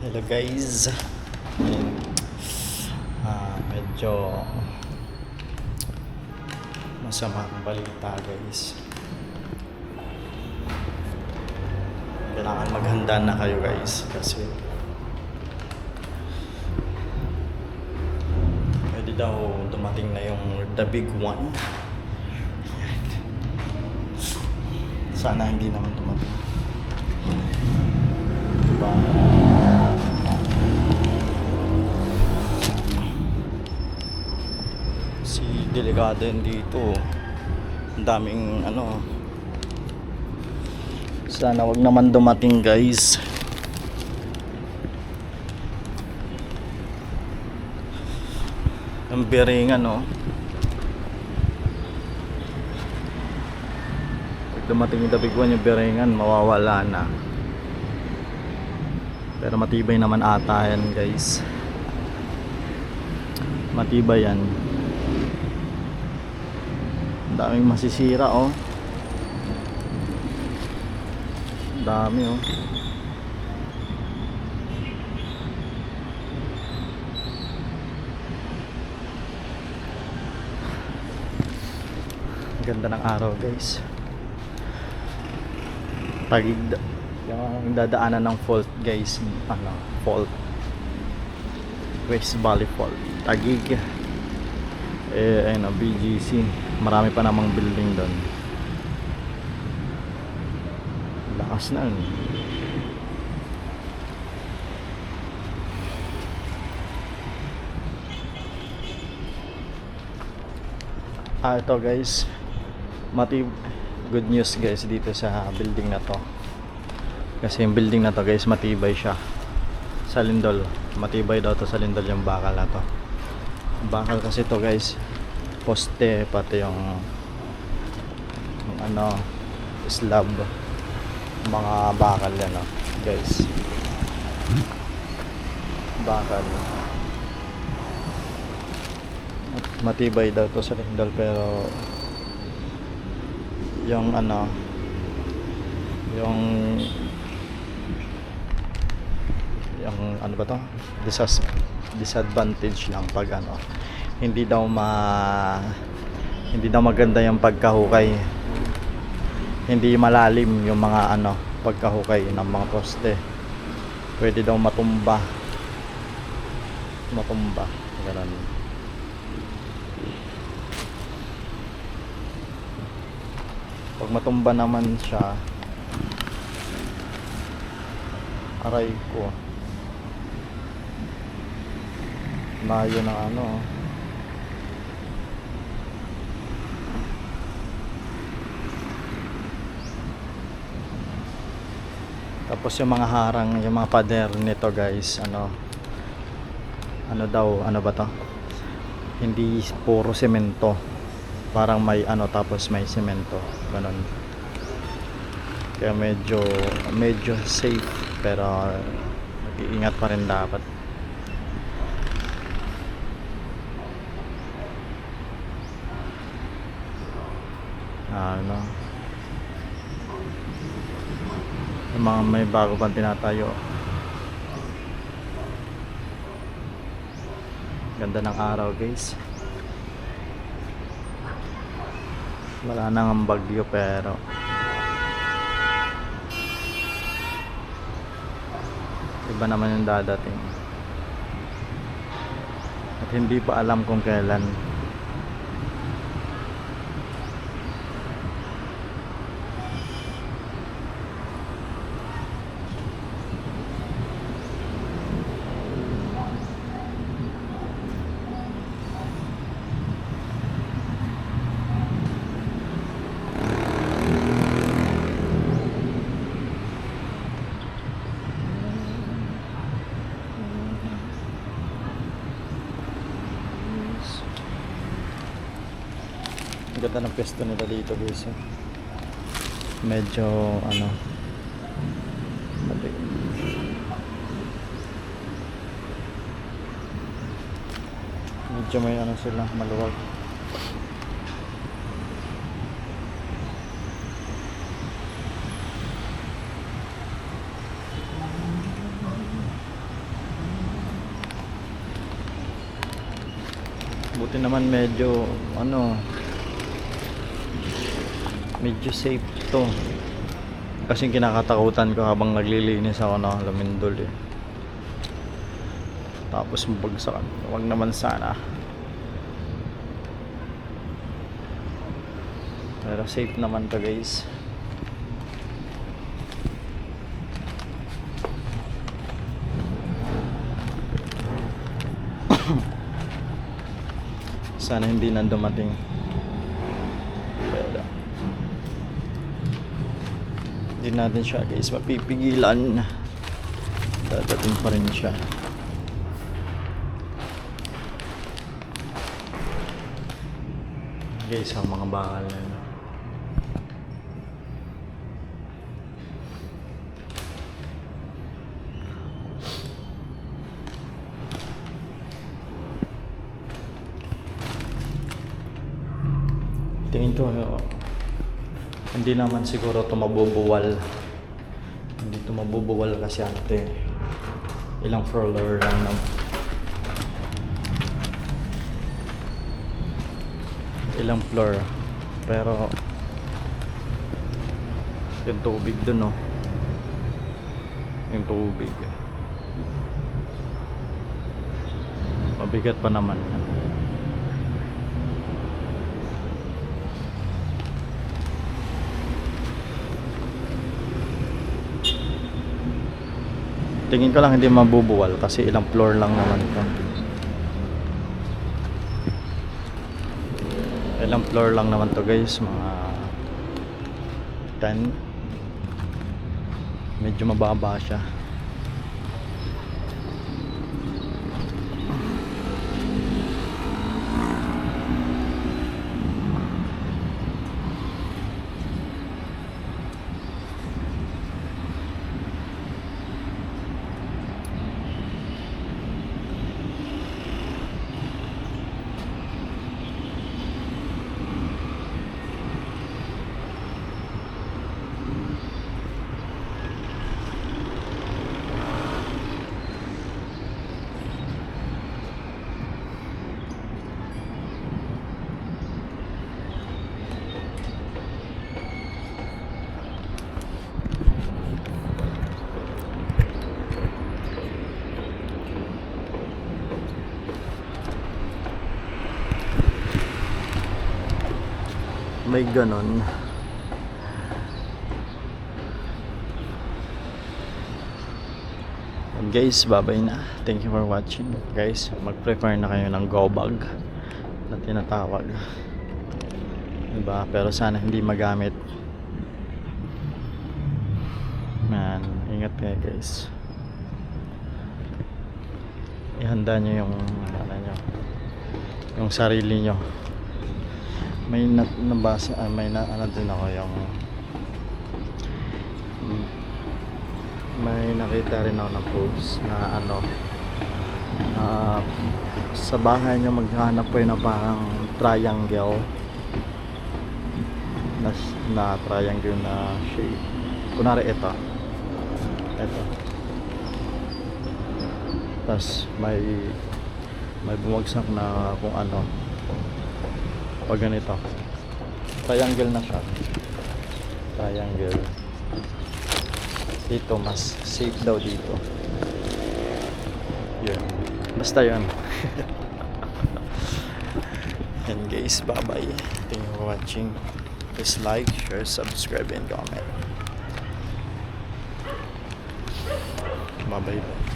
Hello guys. Ayun. Medyo masama ang balita guys. Kailangan maghanda na kayo guys kasi pwede daw dumating na yung the big one. Sana hindi naman dumating. Diba? Si delikado yun dito. Ang daming sana wag naman dumating guys. Ang biringan pag dumating yung big one, yung biringan mawawala na. Pero matibay naman ata yan guys. Matibay yan. Ang daming masisira Ang dami Ganda ng araw guys. Tagig yung dadaanan ng fault guys. Fault, West Valley Fault, Tagig. Ayun BGC. Marami pa namang building doon. Lakas na ito guys, good news guys dito sa building na to. Kasi yung building na to guys, matibay siya. Sa lindol, matibay daw to sa lindol yung bakal na to. Bakal kasi to guys, poste, pati yung slab, mga bakal yan guys. Bakal. Matibay daw to sa lindol, pero yung ano ba to, disadvantage lang pag hindi daw maganda yung pagkahukay, hindi malalim yung mga pagkahukay ng mga poste. Pwede daw matumba ganun. Pag matumba naman siya, aray ko, layo ng tapos yung mga harang, yung mga pader nito guys, ano ba to, hindi puro semento, parang may tapos may semento, ganun. Kaya medyo safe, pero mag-iingat pa rin dapat. Yung mga may bago pang tinatayo. Ganda ng araw guys. Wala nang bagyo, pero iba naman yung dadating. At hindi pa alam kung kailan. Ganda ng pwesto nila dito guys. Medyo medyo may sila, maluwag. Buti naman medyo ano, medyo safe to. Kasi kinakatakutan ko habang naglilinis ako ng lamindol eh. Tapos mabagsakan. Huwag naman sana. Pero safe naman to guys. Sana hindi na dumating. Pero hindi natin siya guys mapipigilan. Dadating pa rin siya. Guys, ang mga bakal na yun. Tingin ko hindi naman siguro ito mabubuwal. Hindi ito mabubuwal kasi ano ito eh. Ilang floor lang naman. Ilang floor. Pero yung tubig dun oh. Yung tubig. Mabigat pa naman. Tingin ko lang hindi mabubuwal kasi ilang floor lang naman ito. Ilang floor lang naman to guys, mga 10. Medyo mababa siya. May ganon. And guys, bye-bye na. Thank you for watching. Guys, mag-prepare na kayo ng go bag na tinatawag. Diba? Pero sana hindi magamit. Man, ingat kayo guys. Ihanda nyo yung ano nyo, yung sarili nyo. May nabasa, may ano din ako yung may nakita rin ako ng post na ano sa bahay nyo maghanap po na parang triangle na triangle na shape. Kunwari ito tas may bumagsak na kung ano. Pag ganito triangle na siya, triangle dito, mas safe daw dito. Yun, basta yun. And guys, bye bye, thank you for watching. Please like, share, subscribe and comment. Bye bye.